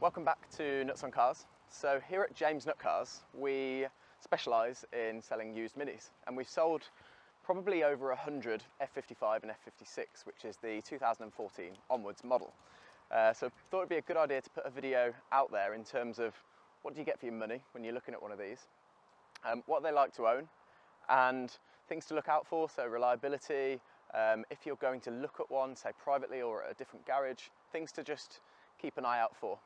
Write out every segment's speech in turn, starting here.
Welcome back to Nuts on Cars. So here at James Nut Cars, we specialise in selling used minis, and we've sold probably over 100 F55 and F56, which is the 2014 onwards model. So I thought it'd be a good idea to put a video out there in terms of what do you get for your money when you're looking at one of these, what they like to own, and things to look out for, so reliability, if you're going to look at one, say privately or at a different garage, things to just keep an eye out for.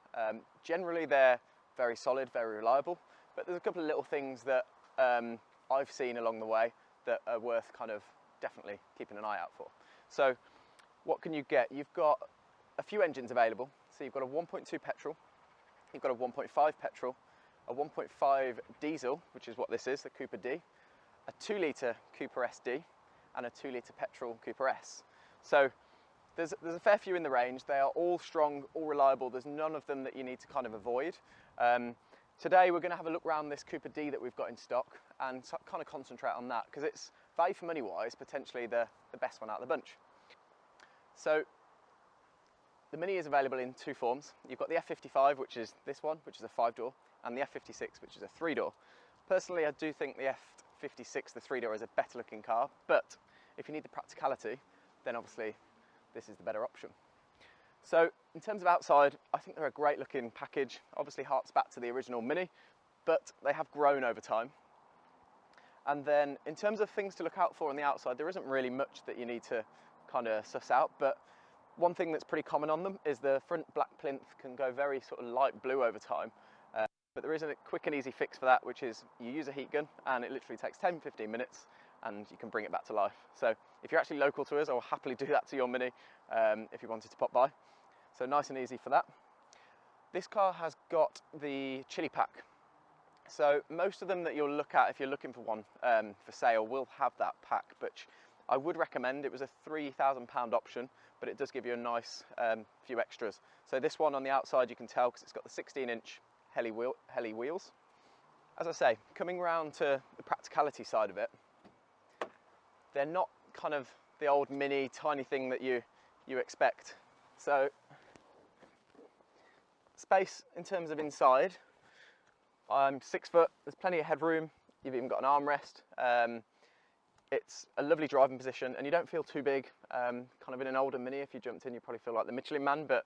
Generally they're very solid, very reliable, but there's a couple of little things that I've seen along the way that are worth kind of definitely keeping an eye out for. So what can you get? You've got a few engines available. So you've got a 1.2 petrol, you've got a 1.5 petrol, a 1.5 diesel, which is what this is, the Cooper D, a 2 litre Cooper SD, and a 2 litre petrol Cooper S. So there's a fair few in the range. They are all strong, all reliable. There's none of them that you need to kind of avoid. Today we're going to have a look around this Cooper D that we've got in stock and kind of concentrate on that because it's value for money wise potentially the best one out of the bunch. So the Mini is available in two forms. You've got the F55, which is this one, which is a 5-door, and the F56, which is a 3-door. Personally, I do think the F56, the 3-door, is a better looking car, but if you need the practicality, then obviously this is the better option. So in terms of outside, I think they're a great looking package. Obviously harks back to the original Mini, but they have grown over time. And then in terms of things to look out for on the outside, there isn't really much that you need to kind of suss out, but one thing that's pretty common on them is the front black plinth can go very sort of light blue over time. But there is a quick and easy fix for that, which is you use a heat gun and it literally takes 10-15 minutes and you can bring it back to life. So if you're actually local to us, I'll happily do that to your Mini if you wanted to pop by. So nice and easy for that. This car has got the chili pack. So most of them that you'll look at if you're looking for one for sale will have that pack, which I would recommend. It was a £3,000 option, but it does give you a nice few extras. So this one on the outside you can tell because it's got the 16-inch heli wheels. As I say, coming round to the practicality side of it, they're not kind of the old Mini tiny thing that you expect. So space in terms of inside, I'm 6 foot, there's plenty of headroom, you've even got an armrest. It's a lovely driving position and you don't feel too big. Kind of in an older Mini, if you jumped in, you probably feel like the Michelin Man, but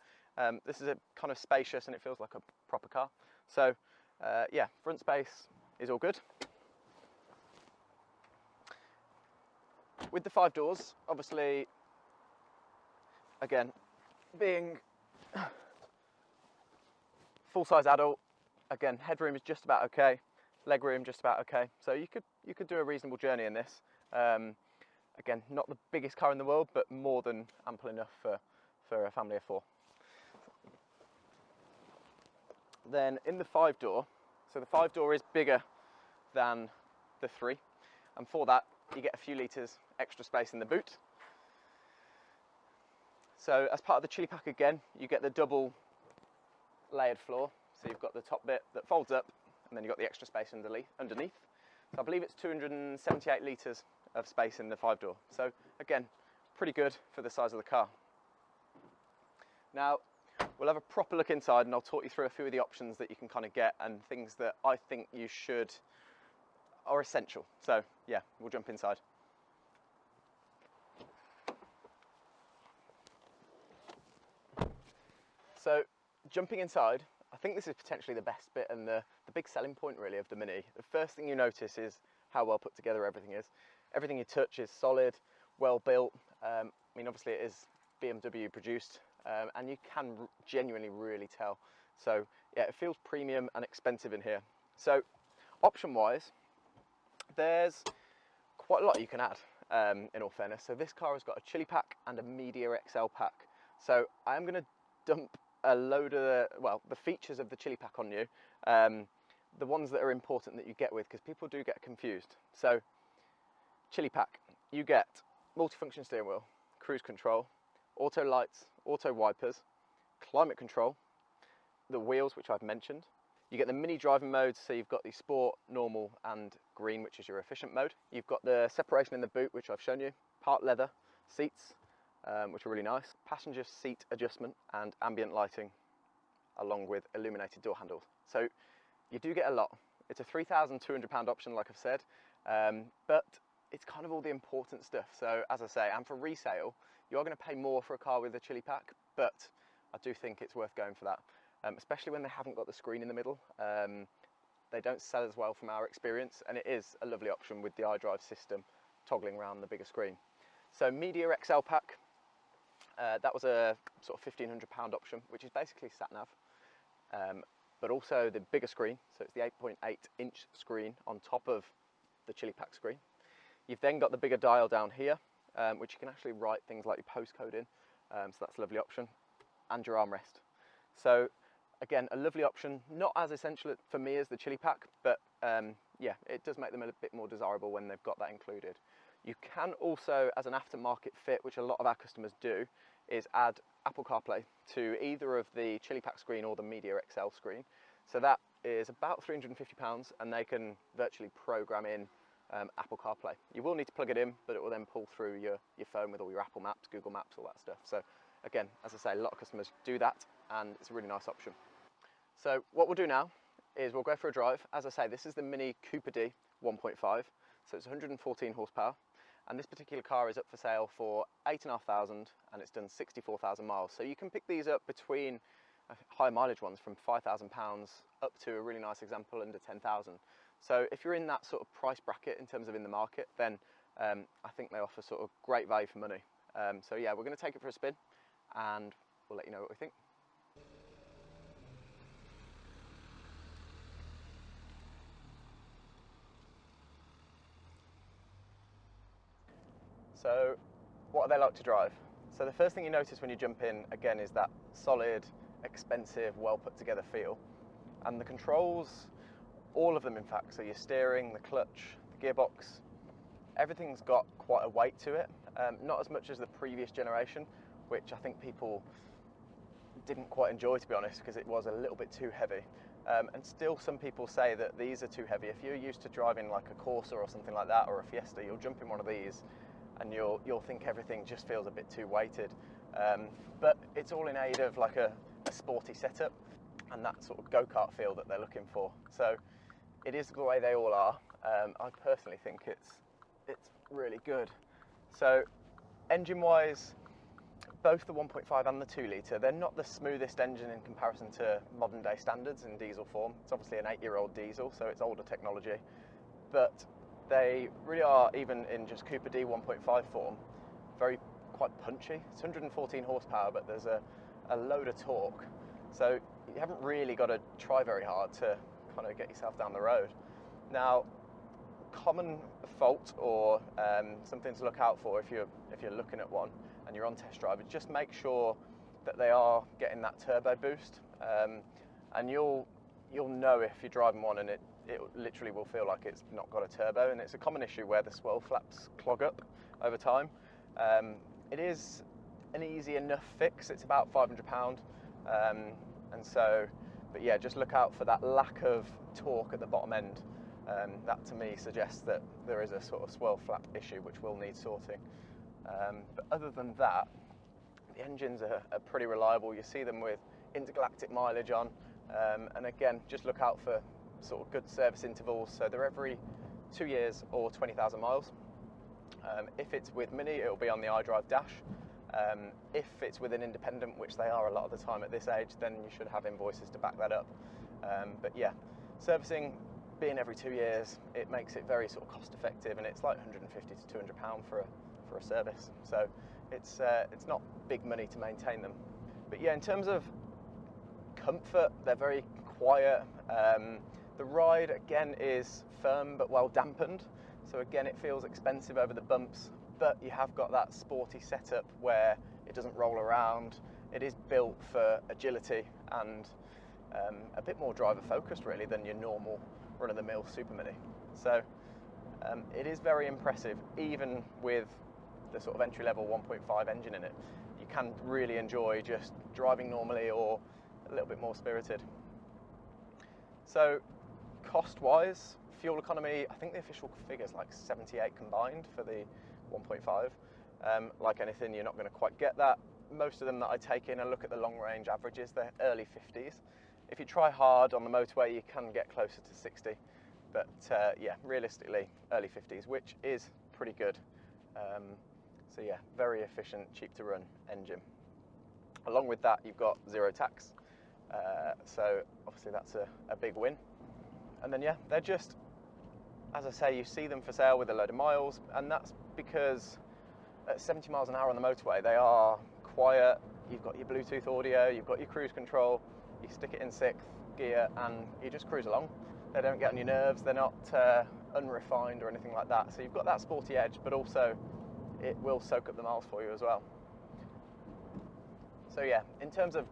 this is a kind of spacious and it feels like a proper car. So yeah, front space is all good. With the 5 doors, obviously, again, being full-size adult, again, headroom is just about okay, legroom just about okay. So you could do a reasonable journey in this. Again, not the biggest car in the world, but more than ample enough for a family of 4. Then in the 5-door, so the 5-door is bigger than the 3, and for that you get a few litres extra space in the boot. So as part of the chili pack again, you get the double layered floor. So you've got the top bit that folds up and then you've got the extra space underneath. So I believe it's 278 litres of space in the 5-door. So again, pretty good for the size of the car. Now, we'll have a proper look inside and I'll talk you through a few of the options that you can kind of get and things that I think you are essential. So yeah, we'll jump inside. So jumping inside, I think this is potentially the best bit and the big selling point really of the Mini. The first thing you notice is how well put together everything is. Everything you touch is solid, well built. I mean, obviously it is BMW produced and you can genuinely really tell. So yeah, it feels premium and expensive in here. So option wise, there's quite a lot you can add in all fairness. So this car has got a chili pack and a Media XL pack. So I am going to dump a load of the features of the chili pack on you, the ones that are important that you get with, because people do get confused. So chili pack, you get multifunction steering wheel, cruise control, auto lights, auto wipers, climate control, the wheels which I've mentioned. You get the Mini driving modes, so you've got the sport, normal and green, which is your efficient mode. You've got the separation in the boot, which I've shown you, part leather seats, which are really nice, passenger seat adjustment and ambient lighting. along with illuminated door handles. So you do get a lot. It's a £3,200 option, like I've said, but it's kind of all the important stuff. So as I say, and for resale, you're going to pay more for a car with a chili pack, but I do think it's worth going for that, especially when they haven't got the screen in the middle. They don't sell as well from our experience, and it is a lovely option with the iDrive system toggling around the bigger screen. So Media XL pack, that was a sort of £1,500 option, which is basically sat nav, but also the bigger screen. So it's the 8.8-inch screen on top of the chili pack screen. You've then got the bigger dial down here, which you can actually write things like your postcode in, so that's a lovely option, and your armrest. So again, a lovely option, not as essential for me as the chili pack, but yeah, it does make them a bit more desirable when they've got that included. You can also, as an aftermarket fit, which a lot of our customers do, is add Apple CarPlay to either of the chili pack screen or the Media XL screen. So that is about £350, and they can virtually program in Apple CarPlay. You will need to plug it in, but it will then pull through your phone with all your Apple Maps, Google Maps, all that stuff. So again, as I say, a lot of customers do that, and it's a really nice option. So what we'll do now is we'll go for a drive. As I say, this is the Mini Cooper D 1.5, so it's 114 horsepower, and this particular car is up for sale for £8,500, and it's done 64,000 miles. So you can pick these up between high mileage ones from £5,000 up to a really nice example under 10,000. So if you're in that sort of price bracket in terms of in the market, then I think they offer sort of great value for money. So yeah, we're going to take it for a spin, and we'll let you know what we think. So what are they like to drive? So the first thing you notice when you jump in, again, is that solid, expensive, well put together feel. And the controls, all of them in fact, so your steering, the clutch, the gearbox, everything's got quite a weight to it. Not as much as the previous generation, which I think people didn't quite enjoy, to be honest, because it was a little bit too heavy. And still some people say that these are too heavy. If you're used to driving like a Corsa or something like that, or a Fiesta, you'll jump in one of these and you'll think everything just feels a bit too weighted. But it's all in aid of like a sporty setup and that sort of go-kart feel that they're looking for. So it is the way they all are. I personally think it's really good. So engine-wise, both the 1.5 and the 2 litre, they're not the smoothest engine in comparison to modern day standards in diesel form. It's obviously an 8-year-old diesel, so it's older technology, but they really are, even in just Cooper D 1.5 form, quite punchy. It's 114 horsepower, but there's a load of torque. So you haven't really got to try very hard to kind of get yourself down the road. Now, common fault or something to look out for if you're looking at one and you're on test drive, is just make sure that they are getting that turbo boost, and you'll know if you're driving one and it literally will feel like it's not got a turbo, and it's a common issue where the swirl flaps clog up over time. It is an easy enough fix. It's about £500, and so, but yeah, just look out for that lack of torque at the bottom end. That to me suggests that there is a sort of swirl flap issue which will need sorting. But other than that, the engines are pretty reliable. You see them with intergalactic mileage on, and again, just look out for sort of good service intervals. So they're every 2 years or 20,000 miles. If it's with Mini, it'll be on the iDrive dash. If it's with an independent, which they are a lot of the time at this age, then you should have invoices to back that up. But yeah, servicing being every 2 years, it makes it very sort of cost effective, and it's like £150 to £200 for a service. So it's not big money to maintain them. But yeah, in terms of comfort, they're very quiet. The ride again is firm but well dampened. So again, it feels expensive over the bumps, but you have got that sporty setup where it doesn't roll around. It is built for agility and a bit more driver focused really than your normal run-of-the-mill Super Mini. So it is very impressive, even with the sort of entry-level 1.5 engine in it. You can really enjoy just driving normally or a little bit more spirited. So cost-wise, fuel economy, I think the official figure is like 78 combined for the 1.5. Like anything, you're not going to quite get that. most of them that I take in and look at the long range averages, they're early 50s. If you try hard on the motorway, you can get closer to 60, but yeah, realistically early 50s, which is pretty good. So yeah, very efficient, cheap to run engine. Along with that, you've got zero tax, so obviously that's a big win. And then yeah, they're just, as I say, you see them for sale with a load of miles, and that's because at 70 miles an hour on the motorway, they are quiet. You've got your Bluetooth audio, you've got your cruise control, you stick it in 6th gear and you just cruise along. They don't get on your nerves, they're not unrefined or anything like that. So you've got that sporty edge, but also it will soak up the miles for you as well. So yeah, in terms of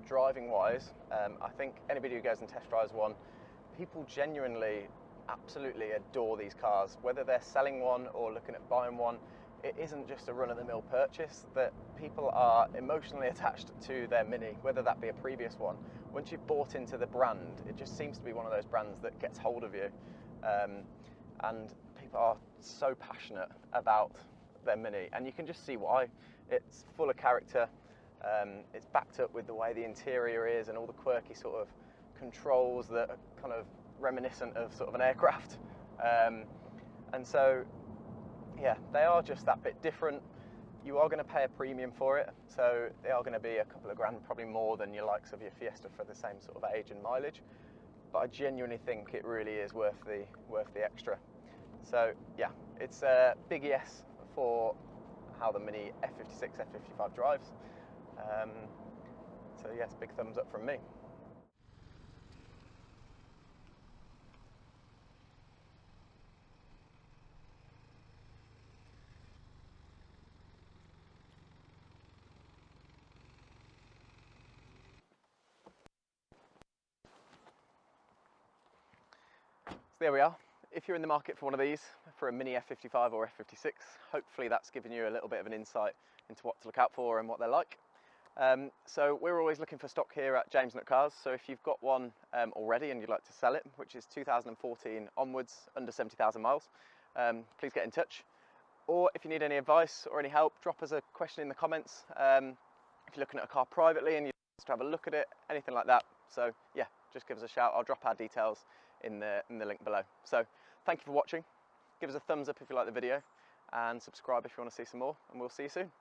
driving wise, I think anybody who goes and test drives one, people genuinely absolutely adore these cars. Whether they're selling one or looking at buying one, it isn't just a run-of-the-mill purchase, that people are emotionally attached to their Mini, whether that be a previous one. Once you've bought into the brand, it just seems to be one of those brands that gets hold of you. And people are so passionate about their Mini, and you can just see why. It's full of character. It's backed up with the way the interior is and all the quirky sort of controls that are kind of reminiscent of sort of an aircraft. And so yeah, they are just that bit different. You are going to pay a premium for it, so they are going to be a couple of grand, probably more than your likes of your Fiesta for the same sort of age and mileage. But I genuinely think it really is worth the extra. So yeah, it's a big yes for how the Mini F56, F55 drives. So yes, big thumbs up from me. So there we are. If you're in the market for one of these, for a Mini F55 or F56, hopefully that's given you a little bit of an insight into what to look out for and what they're like. So we're always looking for stock here at James Nutt Cars, so if you've got one already and you'd like to sell it, which is 2014 onwards, under 70,000 miles, please get in touch. Or if you need any advice or any help, drop us a question in the comments. If you're looking at a car privately and you want to have a look at it, anything like that. So yeah, just give us a shout. I'll drop our details in the link below. So thank you for watching. Give us a thumbs up if you like the video, and subscribe if you want to see some more, and we'll see you soon.